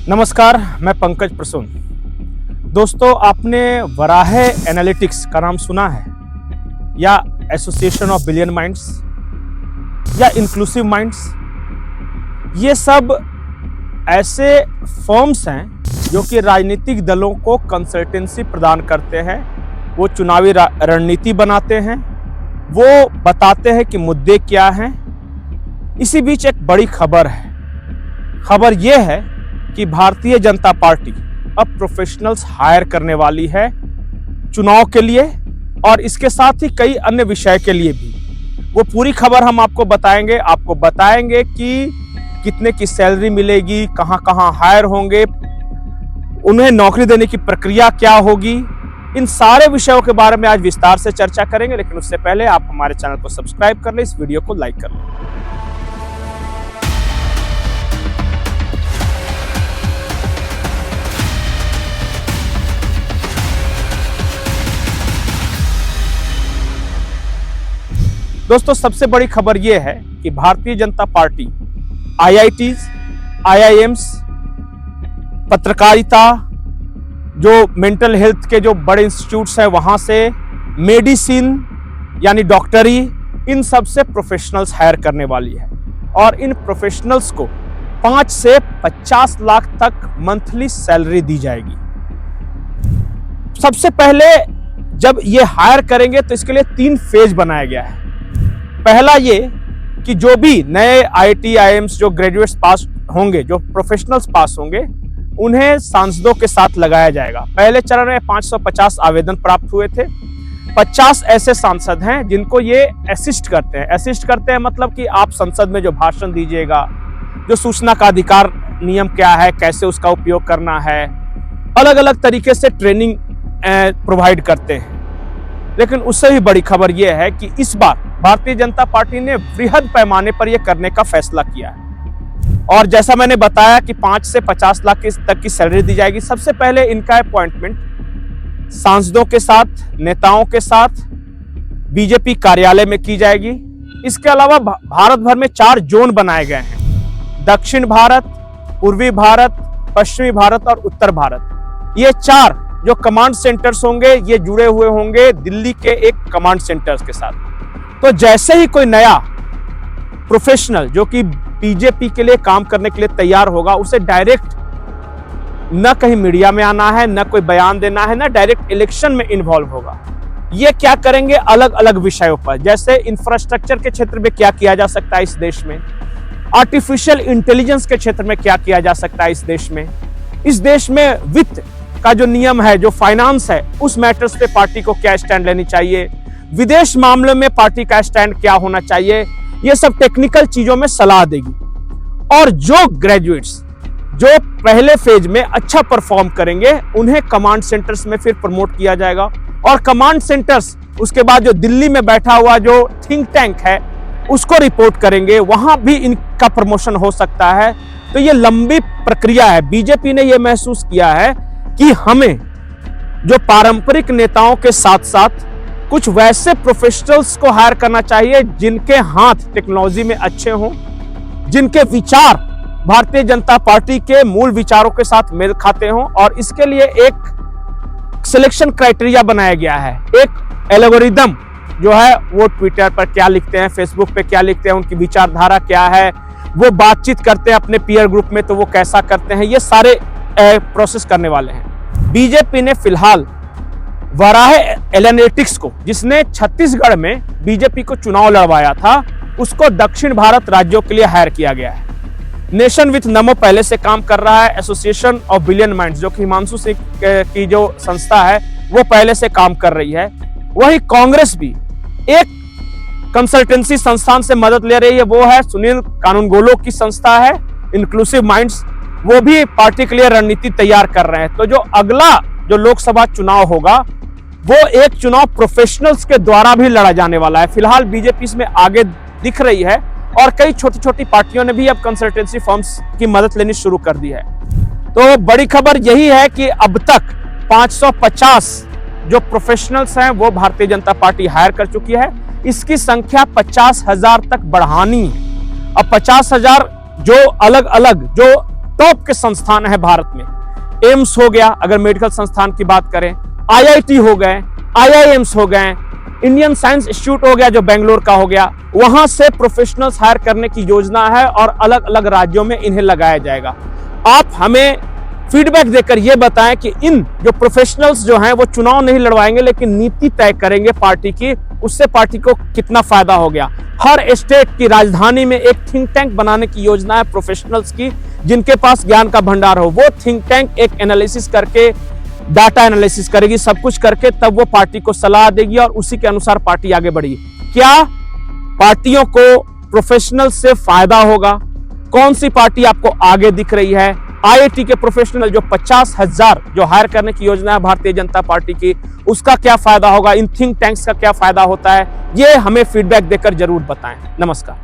नमस्कार, मैं पंकज प्रसून। दोस्तों, आपने वराह एनालिटिक्स का नाम सुना है, या एसोसिएशन ऑफ बिलियन माइंड्स, या इंक्लूसिव माइंड्स? ये सब ऐसे फर्म्स हैं जो कि राजनीतिक दलों को कंसल्टेंसी प्रदान करते हैं। वो चुनावी रणनीति बनाते हैं, वो बताते हैं कि मुद्दे क्या हैं। इसी बीच एक बड़ी खबर है। खबर यह है कि भारतीय जनता पार्टी अब प्रोफेशनल्स हायर करने वाली है चुनाव के लिए, और इसके साथ ही कई अन्य विषय के लिए भी। वो पूरी खबर हम आपको बताएंगे कि कितने की सैलरी मिलेगी, कहां कहां हायर होंगे, उन्हें नौकरी देने की प्रक्रिया क्या होगी। इन सारे विषयों के बारे में आज विस्तार से चर्चा करेंगे, लेकिन उससे पहले आप हमारे चैनल को सब्सक्राइब कर लें, इस वीडियो को लाइक कर लें। दोस्तों, सबसे बड़ी खबर यह है कि Bharatiya Janata party IITs, IIMs, पत्रकारिता, जो मेंटल हेल्थ के जो बड़े इंस्टीट्यूट्स हैं वहां से, मेडिसिन यानी डॉक्टरी, इन सब से प्रोफेशनल्स हायर करने वाली है। और इन प्रोफेशनल्स को 5 से 50 लाख तक मंथली सैलरी दी जाएगी। सबसे पहले जब ये हायर करेंगे तो इसके लिए 3 फेज बनाया गया है। पहला ये कि जो भी नए IIT, IIMs जो ग्रेजुएट्स पास होंगे, जो प्रोफेशनल्स पास होंगे, उन्हें सांसदों के साथ लगाया जाएगा। पहले चरण में 550 आवेदन प्राप्त हुए थे। 50 ऐसे सांसद हैं जिनको ये असिस्ट करते हैं। असिस्ट करते हैं मतलब कि आप संसद में जो भाषण दीजिएगा, जो सूचना का अधिकार नियम क्या है, कैसे उसका उपयोग करना है, अलग अलग तरीके से ट्रेनिंग प्रोवाइड करते हैं। लेकिन उससे भी बड़ी खबर यह है कि इस बार भारतीय जनता पार्टी ने वृहद पैमाने पर यह करने का फैसला किया है। और जैसा मैंने बताया कि 5 से 50 लाख तक की सैलरी दी जाएगी। सबसे पहले इनका अपॉइंटमेंट सांसदों के साथ, नेताओं के साथ बीजेपी कार्यालय में की जाएगी। इसके अलावा भारत भर में 4 जोन बनाए गए हैं: दक्षिण भारत, पूर्वी भारत, पश्चिमी भारत और उत्तर भारत। ये 4 जो कमांड सेंटर्स होंगे, ये जुड़े हुए होंगे दिल्ली के एक कमांड सेंटर्स के साथ। तो जैसे ही कोई नया प्रोफेशनल जो कि बीजेपी के लिए काम करने के लिए तैयार होगा, उसे डायरेक्ट न कहीं मीडिया में आना है, न कोई बयान देना है, न डायरेक्ट इलेक्शन में इन्वॉल्व होगा। ये क्या करेंगे? अलग अलग विषयों पर, जैसे इंफ्रास्ट्रक्चर के क्षेत्र में क्या किया जा सकता है इस देश में, आर्टिफिशियल इंटेलिजेंस के क्षेत्र में क्या किया जा सकता है इस देश में वित्त का जो नियम है, जो फाइनेंस है, उस मैटर्स पे पार्टी को क्या स्टैंड लेनी चाहिए, विदेश मामले में पार्टी का स्टैंड क्या होना चाहिए, ये सब टेक्निकल चीजों में सलाह देगी। और जो ग्रेजुएट्स जो पहले फेज में अच्छा परफॉर्म करेंगे, उन्हें कमांड सेंटर्स में फिर प्रमोट किया जाएगा। और कमांड सेंटर्स उसके बाद जो दिल्ली में बैठा हुआ जो थिंक टैंक है, उसको रिपोर्ट करेंगे, वहां भी इनका प्रमोशन हो सकता है। तो ये लंबी प्रक्रिया है। बीजेपी ने यह महसूस किया है कि हमें जो पारंपरिक नेताओं के साथ साथ कुछ वैसे प्रोफेशनल्स को हायर करना चाहिए जिनके हाथ टेक्नोलॉजी में अच्छे हों, जिनके विचार भारतीय जनता पार्टी के मूल विचारों के साथ मेल खाते हों। और इसके लिए एक सिलेक्शन क्राइटेरिया बनाया गया है। एक एल्गोरिदम जो है, वो ट्विटर पर क्या लिखते हैं, फेसबुक पे क्या लिखते हैं, उनकी विचारधारा क्या है, वो बातचीत करते हैं अपने पीयर ग्रुप में तो वो कैसा करते हैं, ये सारे प्रोसेस करने वाले हैं। बीजेपी ने फिलहाल वराह एनालिटिक्स को, जिसने छत्तीसगढ़ में बीजेपी को चुनाव लड़वाया था, उसको दक्षिण भारत राज्यों के लिए हायर किया गया है। नेशन विथ नमो पहले से काम कर रहा है। एसोसिएशन ऑफ बिलियन माइंड्स जो कि हिमांशु सिंह की जो संस्था है, वो पहले से काम कर रही है। वही कांग्रेस भी एक कंसल्टेंसी संस्थान से मदद ले रही है, वो है सुनील कानूनगोलो की संस्था है, इंक्लूसिव माइंड्स। वो भी पार्टी के लिए रणनीति तैयार कर रहे हैं। तो जो अगला जो लोकसभा चुनाव होगा, वो एक चुनाव प्रोफेशनल्स के द्वारा भी लड़ा जाने वाला है। फिलहाल बीजेपी इसमें आगे दिख रही है, और कई छोटी छोटी पार्टियों ने भी अब कंसल्टेंसी फर्म्स की मदद लेनी शुरू कर दी है। तो बड़ी खबर यही है कि अब तक 550 जो प्रोफेशनल्स हैं वो भारतीय जनता पार्टी हायर कर चुकी है। इसकी संख्या 50,000 तक बढ़ानी है। अब 50,000 जो अलग अलग जो टॉप के संस्थान है भारत में। एम्स हो गया, अगर मेडिकल संस्थान की बात करें, आईआईटी हो गए, आईआईएम्स हो गए, इंडियन साइंस इंस्टीट्यूट हो गया जो बेंगलोर का हो गया, वहां से प्रोफेशनल्स हायर करने की योजना है और अलग अलग राज्यों में इन्हें लगाया जाएगा। आप हमें फीडबैक देकर यह बताएं कि इन जो प्रोफेशनल्स जो हैं वो चुनाव नहीं लड़वाएंगे लेकिन नीति तय करेंगे पार्टी की, उससे पार्टी को कितना फायदा हो गया। हर स्टेट की राजधानी में एक थिंक टैंक बनाने की योजना है प्रोफेशनल्स की, जिनके पास ज्ञान का भंडार हो। वो थिंक टैंक एक एनालिसिस करके, डाटा एनालिसिस करेगी, सब कुछ करके तब वो पार्टी को सलाह देगी और उसी के अनुसार पार्टी आगे बढ़ेगी। क्या पार्टियों को प्रोफेशनल से फायदा होगा? कौन सी पार्टी आपको आगे दिख रही है? आईआईटी के प्रोफेशनल जो 50,000 जो हायर करने की योजना है भारतीय जनता पार्टी की, उसका क्या फायदा होगा? इन थिंक टैंक्स का क्या फायदा होता है? ये हमें फीडबैक देकर जरूर बताएं। नमस्कार।